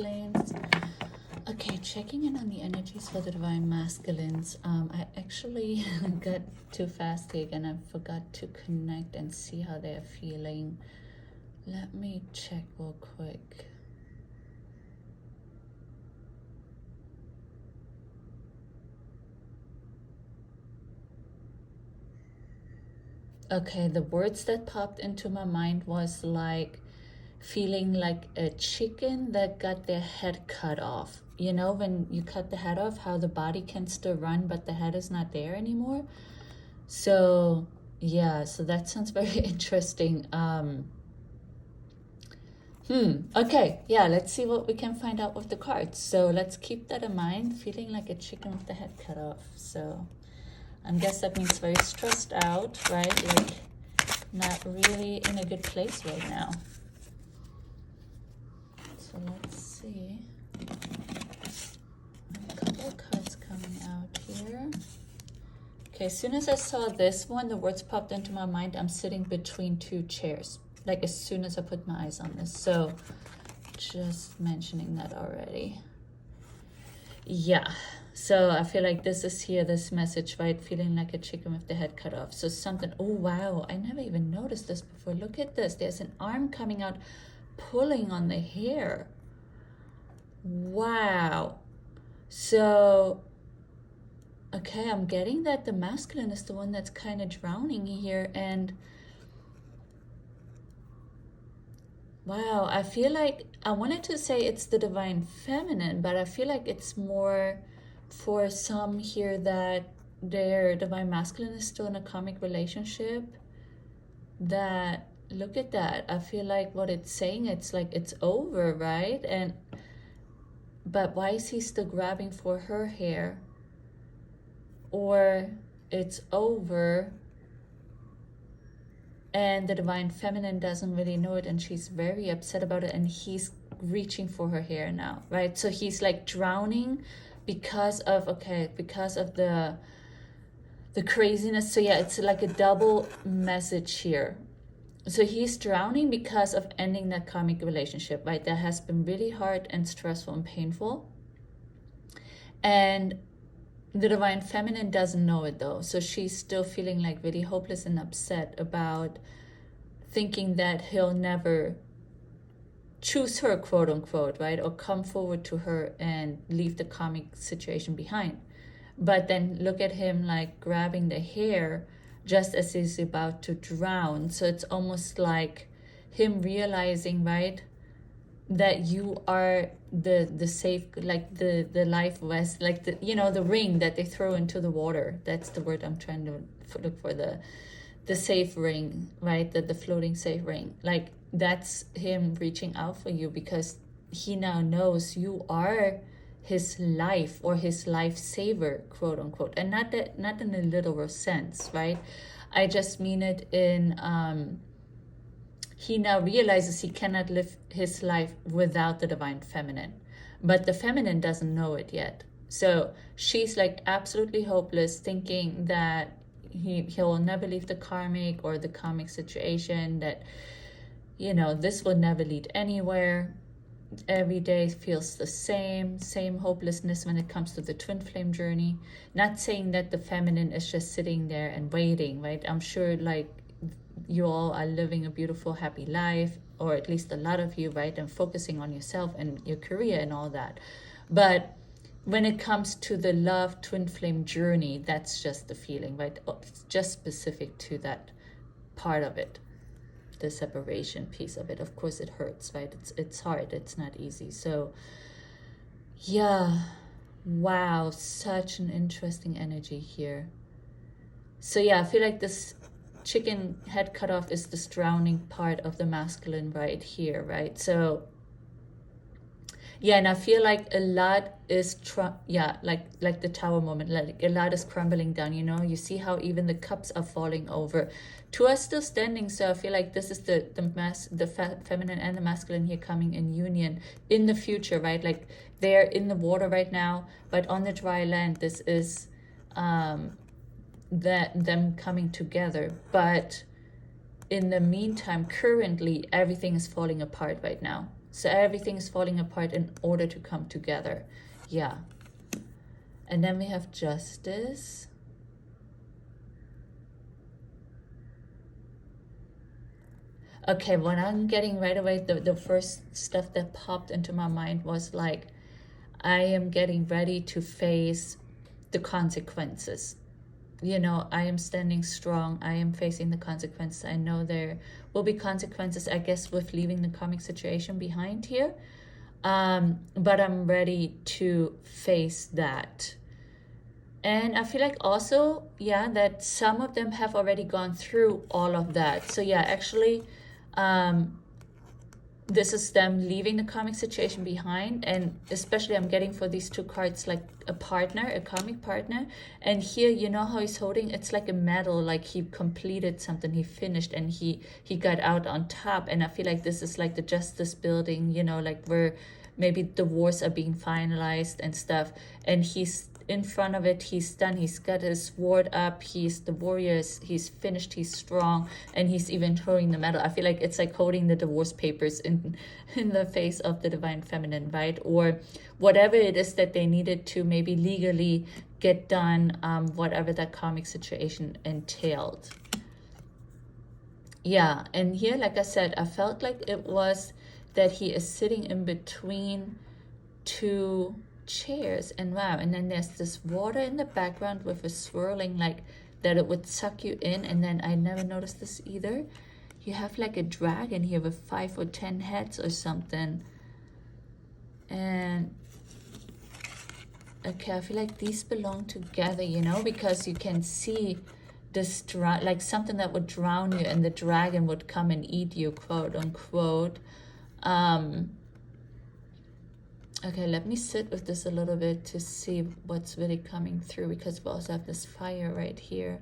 flames. Okay, checking in on the energies for the divine masculines. I actually got too fast here again. I forgot to connect and see how they're feeling. Let me check real quick. Okay, the words that popped into my mind was like feeling like a chicken that got their head cut off. You know, when you cut the head off, how the body can still run, but the head is not there anymore. So yeah, so that sounds very interesting. Okay, yeah, let's see what we can find out with the cards. So let's keep that in mind, feeling like a chicken with the head cut off. So I guess that means very stressed out, right? Like not really in a good place right now. So let's see. A couple of cards coming out here. Okay, as soon as I saw this one, the words popped into my mind. I'm sitting between two chairs. Like as soon as I put my eyes on this. So just mentioning that already. Yeah. So I feel like this is here, this message, right? Feeling like a chicken with the head cut off. So something, oh wow, I never even noticed this before. Look at this. There's an arm coming out, pulling on the hair. Wow. So, okay, I'm getting that the masculine is the one that's kind of drowning here. And wow, I feel like, I wanted to say it's the divine feminine, but I feel like it's more for some here that their divine masculine is still in a karmic relationship. That, look at that. I feel like what it's saying, it's like it's over, right? And but why is he still grabbing for her hair? Or it's over and the divine feminine doesn't really know it and she's very upset about it and he's reaching for her hair now, right? So he's like drowning because of, okay, because of the craziness. So yeah, it's like a double message here. So he's drowning because of ending that karmic relationship, right? That has been really hard and stressful and painful. And the divine feminine doesn't know it though. So she's still feeling like really hopeless and upset about thinking that he'll never choose her, quote unquote, right? Or come forward to her and leave the karmic situation behind. But then look at him like grabbing the hair just as he's about to drown. So it's almost like him realizing, right, that you are the safe, like the life vest, like the, you know, the ring that they throw into the water. That's the word I'm trying to look for, the safe ring, right? The floating safe ring. Like that's him reaching out for you because he now knows you are his life or his lifesaver, quote unquote. And not in a literal sense, right? I just mean it in he now realizes he cannot live his life without the divine feminine, but the feminine doesn't know it yet. So she's like absolutely hopeless, thinking that he'll never leave the karmic or the karmic situation, that, you know, this will never lead anywhere. Every day feels the same hopelessness when it comes to the twin flame journey. Not saying that the feminine is just sitting there and waiting, right? I'm sure like you all are living a beautiful, happy life, or at least a lot of you, right? And focusing on yourself and your career and all that. But when it comes to the love twin flame journey, that's just the feeling, right? It's just specific to that part of it. The separation piece of it. Of course it hurts, right? It's hard, it's not easy. So yeah, wow, such an interesting energy here. So yeah, I feel like this chicken head cut off is this drowning part of the masculine right here, right? So yeah, and I feel like a lot is like the tower moment, like a lot is crumbling down, you know. You see how even the cups are falling over. Two are still standing, so I feel like this is the feminine and the masculine here coming in union in the future, right? Like they're in the water right now, but on the dry land, this is them coming together. But in the meantime, currently everything is falling apart right now. So everything is falling apart in order to come together. Yeah. And then we have Justice. Okay, what I'm getting right away, the first stuff that popped into my mind was like, I am getting ready to face the consequences. You know, I am standing strong. I am facing the consequences. I know there will be consequences, I guess, with leaving the karmic situation behind here. But I'm ready to face that. And I feel like also, yeah, that some of them have already gone through all of that. So yeah, actually, this is them leaving the karmic situation behind, and especially I'm getting for these two cards like a partner, a karmic partner. And here, you know how he's holding, it's like a medal, like he completed something, he finished, and he got out on top. And I feel like this is like the justice building, you know, like where maybe the wars are being finalized and stuff, and he's in front of it, he's done, he's got his sword up, he's the warrior, he's finished, he's strong, and he's even throwing the medal. I feel like it's like holding the divorce papers in the face of the divine feminine, right? Or whatever it is that they needed to maybe legally get done, whatever that karmic situation entailed. Yeah, and here, like I said, I felt like it was that he is sitting in between two chairs, and wow, and then there's this water in the background with a swirling, like that it would suck you in. And then I never noticed this either, you have like a dragon here with 5 or 10 heads or something. And okay, I feel like these belong together, you know, because you can see this like something that would drown you, and the dragon would come and eat you, quote unquote. Okay, let me sit with this a little bit to see what's really coming through, because we also have this fire right here.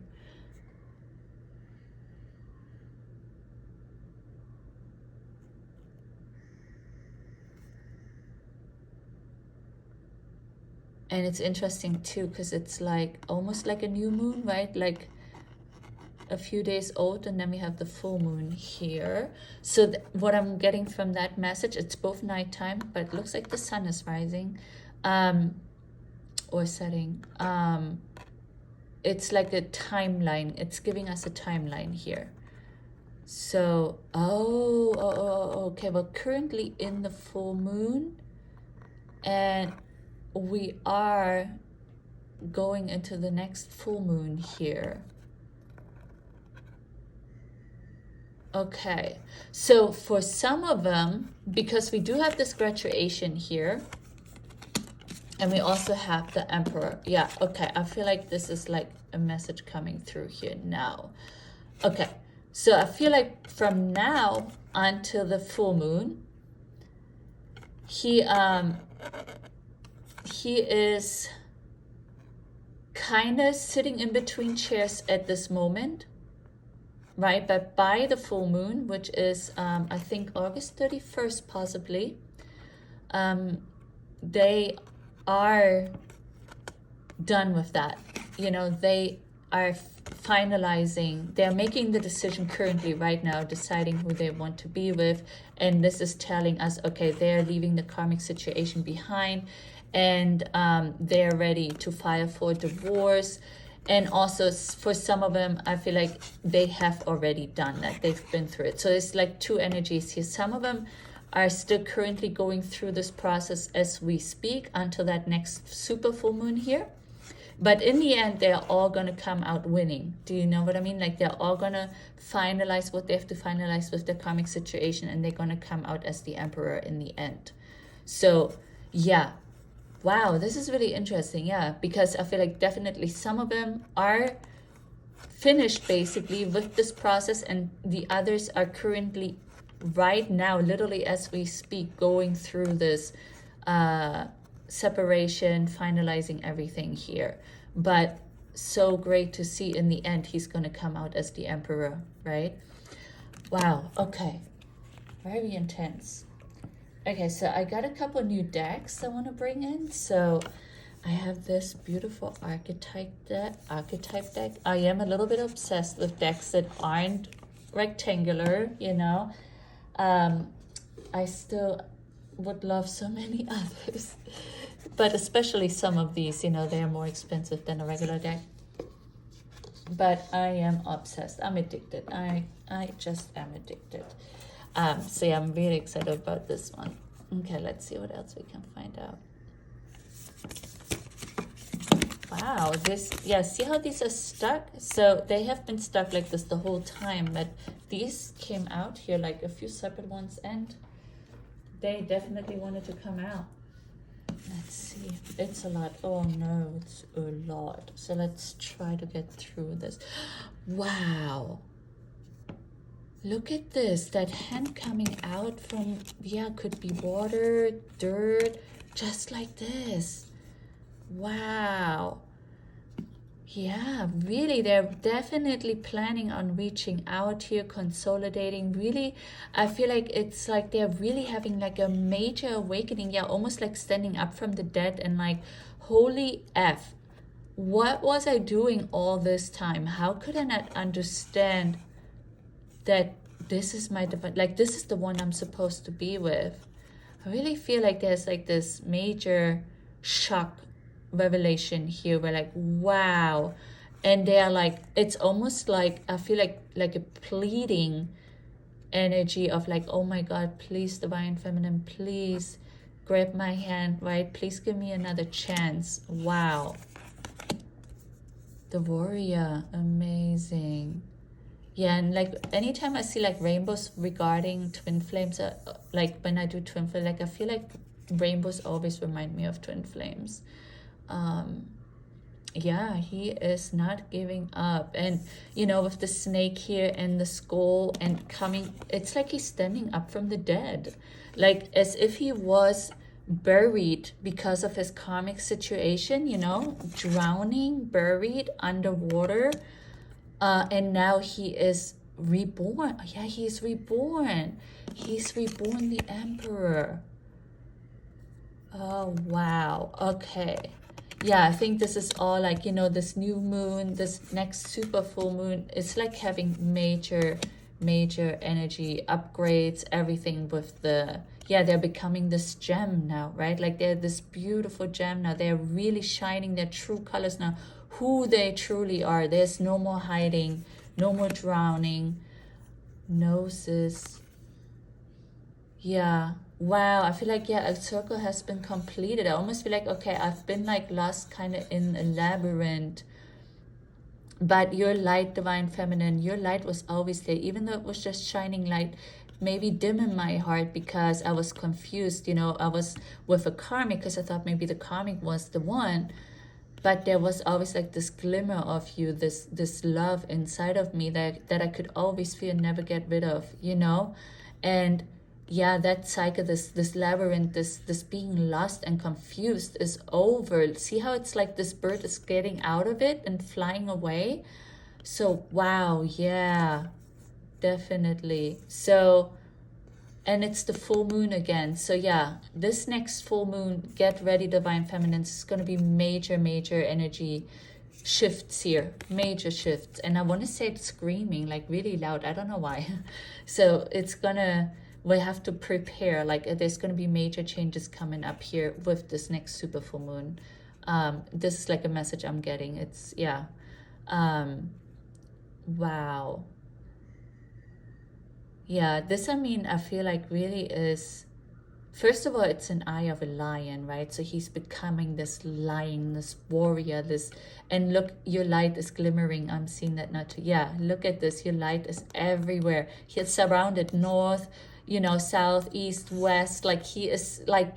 And it's interesting too, because it's like almost like a new moon, right? Like a few days old, and then we have the full moon here. So what I'm getting from that message, it's both nighttime, but it looks like the sun is rising or setting. It's like a timeline. It's giving us a timeline here. So okay, we're currently in the full moon, and we are going into the next full moon here. Okay, so for some of them, because we do have this graduation here, and we also have the Emperor. Yeah, okay, I feel like this is like a message coming through here now. Okay, so I feel like from now until the full moon, he is kind of sitting in between chairs at this moment. Right, but by the full moon, which is, I think, August 31st, possibly, they are done with that. You know, they are finalizing, they're making the decision currently right now, deciding who they want to be with. And this is telling us, okay, they're leaving the karmic situation behind, and they're ready to file for divorce. And also for some of them, I feel like they have already done that. They've been through it. So it's like two energies here. Some of them are still currently going through this process as we speak until that next super full moon here. But in the end, they're all going to come out winning. Do you know what I mean? Like they're all going to finalize what they have to finalize with the karmic situation, and they're going to come out as the Emperor in the end. So yeah. Wow, this is really interesting, yeah, because I feel like definitely some of them are finished basically with this process, and the others are currently right now, literally as we speak, going through this separation, finalizing everything here. But so great to see in the end he's going to come out as the Emperor, right? Wow, okay, very intense. Okay, so I got a couple new decks I want to bring in. So I have this beautiful archetype deck. I am a little bit obsessed with decks that aren't rectangular, you know. I still would love so many others. But especially some of these, you know, they are more expensive than a regular deck. But I am obsessed. I'm addicted. I just am addicted. So yeah, I'm really excited about this one. Okay, let's see what else we can find out. Wow, this, yeah, see how these are stuck? So they have been stuck like this the whole time, but these came out here, like a few separate ones, and they definitely wanted to come out. Let's see, it's a lot. Oh no, it's a lot. So let's try to get through this. Wow. Look at this, that hand coming out from, yeah, could be water, dirt, just like this. Wow. Yeah, really, they're definitely planning on reaching out here, consolidating. Really, I feel like it's like they're really having like a major awakening. Yeah, almost like standing up from the dead and like, holy F, what was I doing all this time? How could I not understand that this is my divine, like this is the one I'm supposed to be with? I really feel like there's like this major shock revelation here where like, wow. And they're like, it's almost like, I feel like a pleading energy of like, oh my God, please, divine feminine, please grab my hand, right? Please give me another chance. Wow. The warrior, amazing. Yeah, and like anytime I see like rainbows regarding twin flames, like when I do twin flame, like I feel like rainbows always remind me of twin flames. Yeah, he is not giving up. And you know, with the snake here and the skull and coming, it's like he's standing up from the dead, like as if he was buried because of his karmic situation, you know, drowning, buried underwater. And now he is reborn. Yeah, he's reborn. He's reborn, the emperor. Oh, wow. Okay. Yeah, I think this is all like, you know, this new moon, this next super full moon, it's like having major energy upgrades, everything with the, yeah, they're becoming this gem now, right? Like they're this beautiful gem now. They're really shining their true colors now, who they truly are. There's no more hiding, no more drowning. Gnosis. Yeah. Wow, I feel like, yeah, a circle has been completed. I almost feel like, okay, I've been like lost kind of in a labyrinth. But your light, divine feminine, your light was always there, even though it was just shining light, maybe dim in my heart because I was confused. You know, I was with a karmic because I thought maybe the karmic was the one. But there was always like this glimmer of you, this love inside of me that I could always feel and never get rid of, you know? And yeah, that cycle, this labyrinth, this being lost and confused is over. See how it's like this bird is getting out of it and flying away? So wow, yeah, definitely. So, and it's the full moon again. So yeah, this next full moon, get ready, divine feminine. It's going to be major energy shifts here, major shifts. And I want to say it's screaming like really loud. I don't know why. So it's gonna, we have to prepare, like there's going to be major changes coming up here with this next super full moon. This is like a message I'm getting. It's, yeah. Wow. Yeah, this, I mean, I feel like really is, first of all, it's an eye of a lion, right? So he's becoming this lion, this warrior, this, and look, your light is glimmering. I'm seeing that now too. Yeah, look at this. Your light is everywhere. He's surrounded north, you know, south, east, west. Like he is like,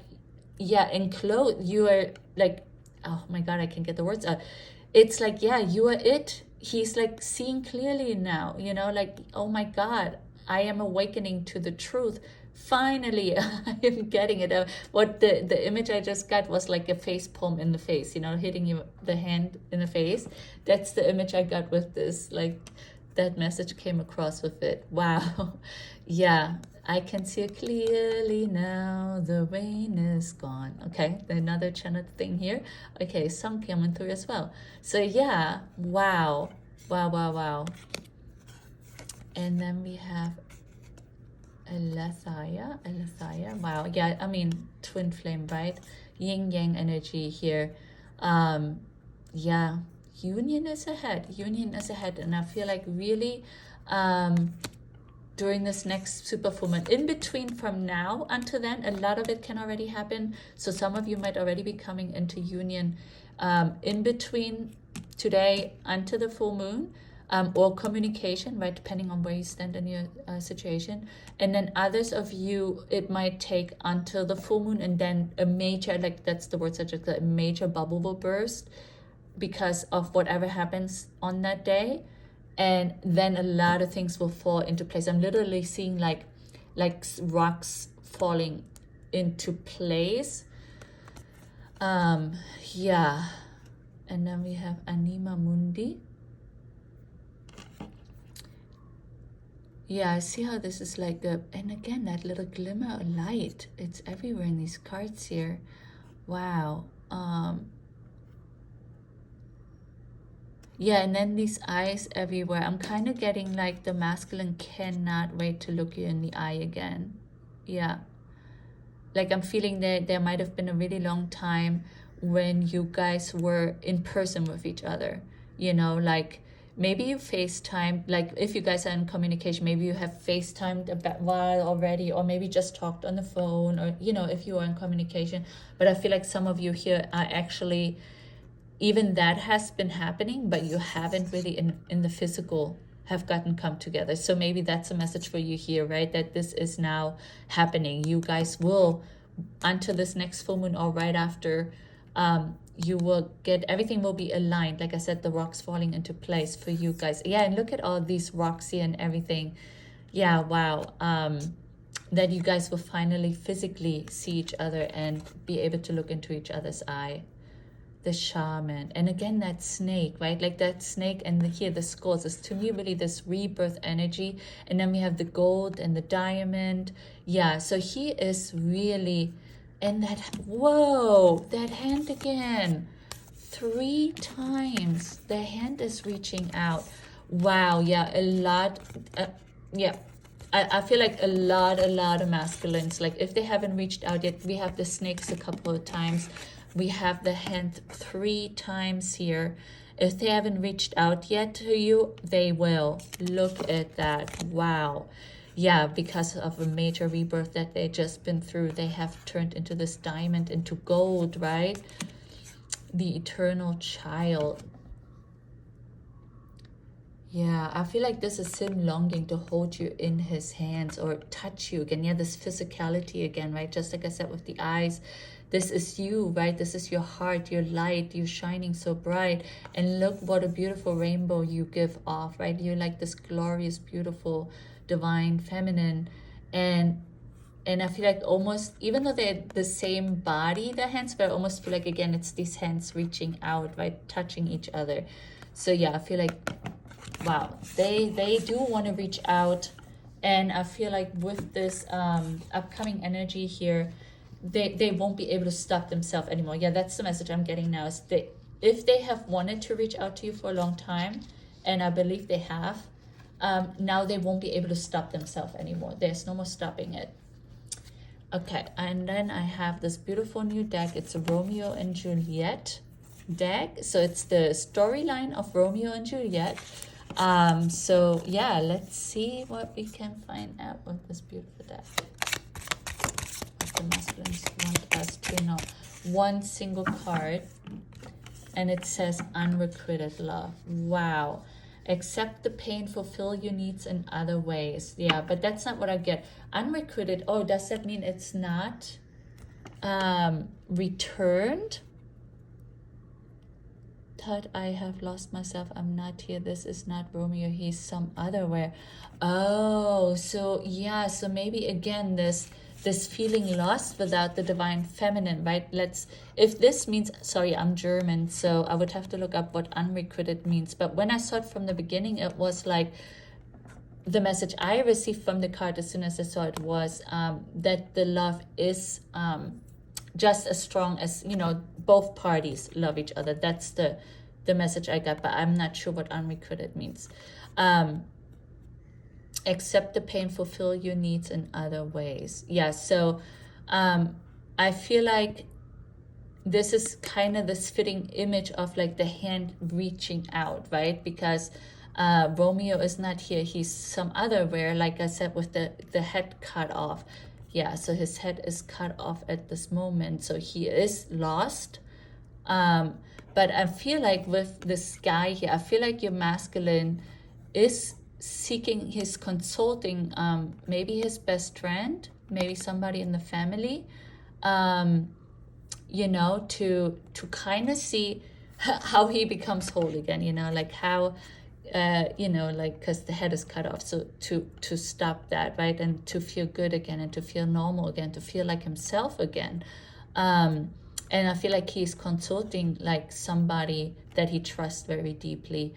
yeah, enclosed. You are like, oh my God, I can't get the words out. It's like, yeah, you are it. He's like seeing clearly now, you know, like, oh my God, I am awakening to the truth. Finally, I am getting it. What the image I just got was like a face palm in the face, you know, hitting you the hand in the face. That's the image I got with this. Like that message came across with it. Wow. Yeah, I can see it clearly now. The rain is gone. Okay, another channel thing here. Okay, some coming through as well. So yeah, wow. Wow. And then we have 𝓚𝓚𝓚. Wow, yeah, I mean, twin flame, right? Yin yang energy here. Yeah, union is ahead. Union is ahead. And I feel like really during this next super full moon, in between from now until then, a lot of it can already happen. So some of you might already be coming into union in between today until the full moon. Or communication, right, depending on where you stand in your situation. And then others of you, it might take until the full moon, and then a major, like that's the word subject, a major bubble will burst because of whatever happens on that day. And then a lot of things will fall into place. I'm literally seeing like rocks falling into place. Yeah. And then we have Anima Mundi. Yeah, I see how this is like and again, that little glimmer of light. It's everywhere in these cards here. Wow. Yeah, and then these eyes everywhere. I'm kind of getting like the masculine cannot wait to look you in the eye again. Yeah. Like I'm feeling that there might have been a really long time when you guys were in person with each other. You know, like maybe you FaceTimed, like if you guys are in communication, maybe you have FaceTimed a while already, or maybe just talked on the phone, or, you know, if you are in communication. But I feel like some of you here are actually, even that has been happening, but you haven't really in the physical have come together. So maybe that's a message for you here, right? That this is now happening. You guys will, until this next full moon or right after, you will get, everything will be aligned. Like I said, the rocks falling into place for you guys. Yeah, and look at all these rocks here and everything. Yeah, wow. That you guys will finally physically see each other and be able to look into each other's eye. The shaman, and again that snake, right? Like that snake, and here the skulls is to me really this rebirth energy. And then we have the gold and the diamond. Yeah, so he is really, and that, whoa, that hand again 3 times. The hand is reaching out. Wow. Yeah, a lot. Yeah, I feel like a lot of masculines, like if they haven't reached out yet, we have the snakes a couple of times. We have the hand 3 times here. If they haven't reached out yet to you, they will. Look at that. Wow. Yeah, because of a major rebirth that they just been through, they have turned into this diamond, into gold, right? The eternal child. Yeah, I feel like this is him longing to hold you in his hands or touch you again. Yeah, this physicality again, right? Just like I said with the eyes. This is you, right? This is your heart, your light, you're shining so bright. And look what a beautiful rainbow you give off, right? You're like this glorious, beautiful, divine, feminine. And I feel like almost, even though they're the same body, the hands, but I almost feel like, again, it's these hands reaching out, right? Touching each other. So yeah, I feel like, wow, they do want to reach out. And I feel like with this upcoming energy here, they won't be able to stop themselves anymore. Yeah, that's the message I'm getting now, is if they have wanted to reach out to you for a long time, and I believe they have, now they won't be able to stop themselves anymore. There's no more stopping it. Okay, and then I have this beautiful new deck. It's a Romeo and Juliet deck. So it's the storyline of Romeo and Juliet. So yeah, let's see what we can find out with this beautiful deck. The masculines want us to know. One single card, and it says unrequited love. Wow. Accept the pain, fulfill your needs in other ways. Yeah, but that's not what I get. Unrequited, oh, does that mean it's not returned? Thought I have lost myself. I'm not here. This is not Romeo. He's some other where. Oh, so yeah, so maybe again this feeling lost without the divine feminine, right? If this means, sorry, I'm German, so I would have to look up what unrequited means. But when I saw it from the beginning, it was like, the message I received from the card as soon as I saw it was that the love is just as strong as, you know, both parties love each other. That's the message I got, but I'm not sure what unrequited means. accept the pain, fulfill your needs in other ways. Yeah, so I feel like this is kind of this fitting image of like the hand reaching out, right? Because Romeo is not here, he's some other where, like I said, with the head cut off. Yeah, so his head is cut off at this moment, so he is lost. But I feel like with this guy here, I feel like your masculine is seeking, he's consulting maybe his best friend, maybe somebody in the family, you know, to kind of see how he becomes whole again, you know, like how, you know, like, because the head is cut off, so to stop that, right, and to feel good again, and to feel normal again, to feel like himself again. And I feel like he's consulting like somebody that he trusts very deeply,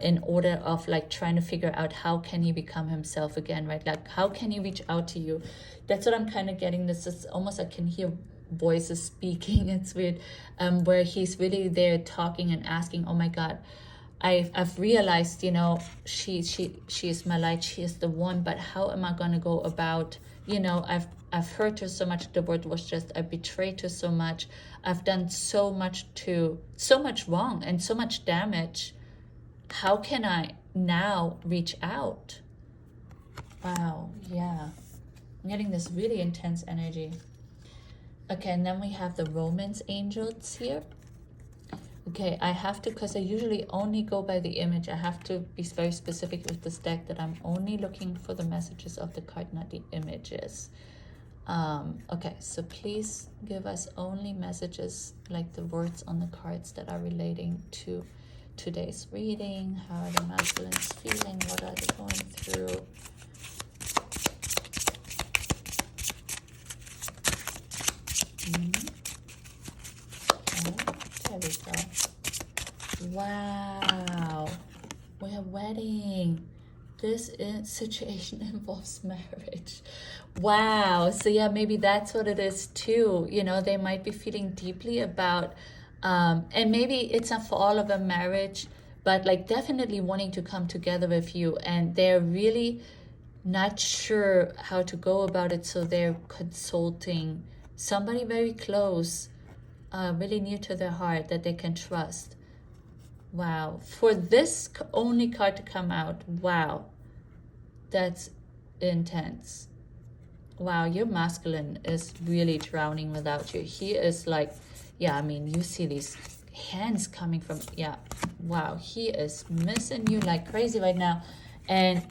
in order of like trying to figure out how can he become himself again, right? Like how can he reach out to you? That's what I'm kind of getting. This is almost, I can hear voices speaking. It's weird, where he's really there talking and asking, oh my God, I've realized, you know, she is my light, she is the one, but how am I going to go about, you know, I've hurt her so much. The word was just, I betrayed her so much. I've done so much wrong and so much damage. How can I now reach out? Wow, yeah. I'm getting this really intense energy. Okay, and then we have the romance angels here. Okay, I have to, because I usually only go by the image, I have to be very specific with this deck that I'm only looking for the messages of the card, not the images. Okay, so please give us only messages, like the words on the cards that are relating to today's reading. How are the masculines feeling? What are they going through? Oh, there we go. Wow, we have wedding. This situation involves marriage. Wow. So yeah, maybe that's what it is too. You know, they might be feeling deeply about, and maybe it's not for all of them marriage, but like definitely wanting to come together with you, and they're really not sure how to go about it. So they're consulting somebody very close, really near to their heart that they can trust. Wow. For this only card to come out, wow, that's intense. Wow, your masculine is really drowning without you. He is like, yeah, I mean, you see these hands coming from, yeah, wow, he is missing you like crazy right now. And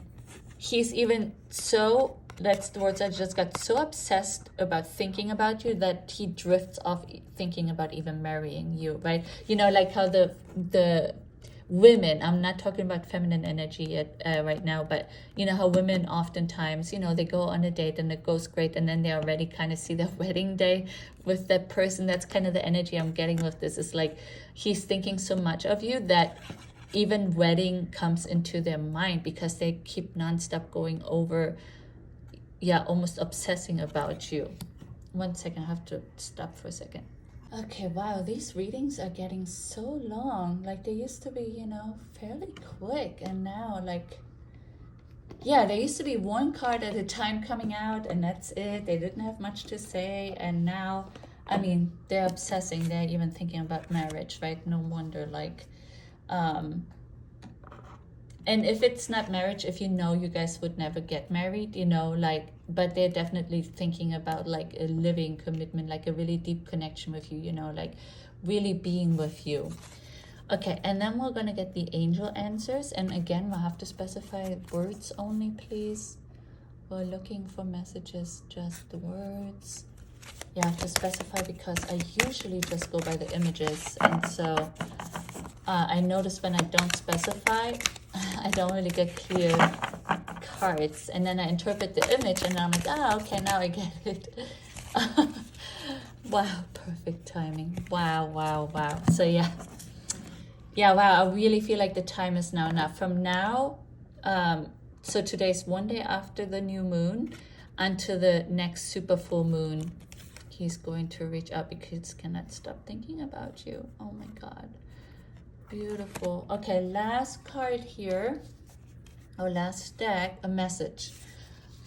he's even so, that's the words I just got, so obsessed about thinking about you that he drifts off thinking about even marrying you, right? You know, like how the women, I'm not talking about feminine energy yet right now, but you know how women oftentimes, you know, they go on a date and it goes great, and then they already kind of see their wedding day with that person. That's kind of the energy I'm getting with this. Is like he's thinking so much of you that even wedding comes into their mind, because they keep nonstop going over, yeah, almost obsessing about you. 1 second, I have to stop for a second. Okay, wow, these readings are getting so long. Like they used to be, you know, fairly quick, and now like, yeah, there used to be one card at a time coming out and that's it. They didn't have much to say, and now, I mean, they're obsessing, they're even thinking about marriage, right? No wonder, like, and if it's not marriage, if you know you guys would never get married, you know, like, but they're definitely thinking about like a living commitment, like a really deep connection with you, you know, like really being with you. Okay, and then we're going to get the angel answers. And again, we'll have to specify words only, please. We're looking for messages, just the words. You have to specify, because I usually just go by the images. And so I notice when I don't specify, I don't really get clear cards, and then I interpret the image and I'm like, ah, okay, now I get it. Wow, perfect timing. Wow. So yeah, wow, I really feel like the time is now enough. From now, so today's one day after the new moon until the next super full moon, he's going to reach out because he cannot stop thinking about you. Oh my God. Beautiful. Okay, last card here. Our last deck, a message.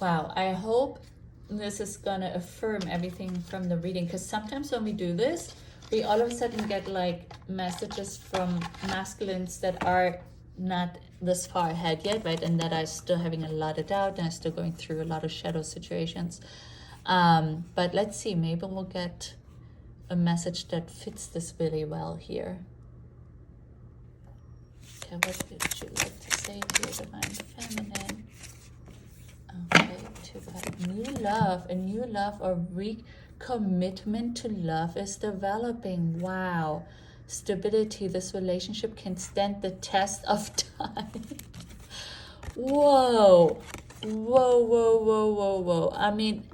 Wow, I hope this is gonna affirm everything from the reading, because sometimes when we do this, we all of a sudden get like messages from masculines that are not this far ahead yet, right? And that are still having a lot of doubt and are still going through a lot of shadow situations. But let's see, maybe we'll get a message that fits this really well here. Okay, what would you like to say to your divine feminine? Okay, a new love or recommitment to love is developing. Wow. Stability, this relationship can stand the test of time. Whoa. Whoa. I mean,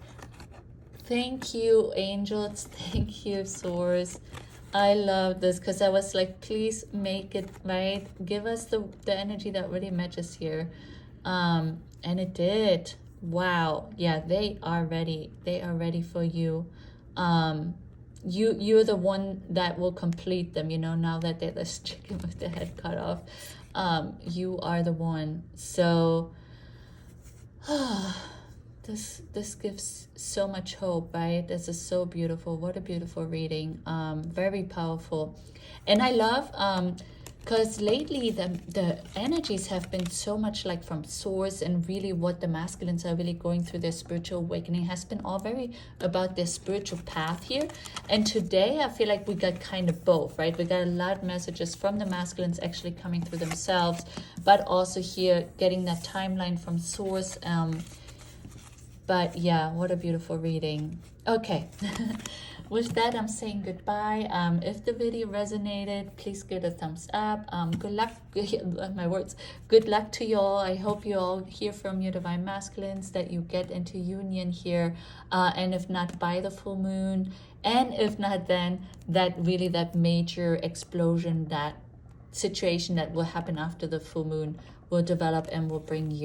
thank you, angels. Thank you, source. I love this, because I was like, please make it right. Give us the energy that really matches here. And it did. Wow. Yeah, they are ready. They are ready for you. You're the one that will complete them, you know, now that they're this chicken with the head cut off. You are the one. So this gives so much hope, right? This is so beautiful. What a beautiful reading. Very powerful. And I love because lately the energies have been so much like from source, and really what the masculines are really going through their spiritual awakening has been all very about their spiritual path here. And today I feel like we got kind of both, right? We got a lot of messages from the masculines actually coming through themselves, but also here getting that timeline from source. But yeah, what a beautiful reading. Okay. With that, I'm saying goodbye. If the video resonated, please give it a thumbs up. Good luck, my words. Good luck to you all. I hope you all hear from your divine masculines, that you get into union here. And if not, by the full moon. And if not, then that major explosion, that situation that will happen after the full moon will develop and will bring you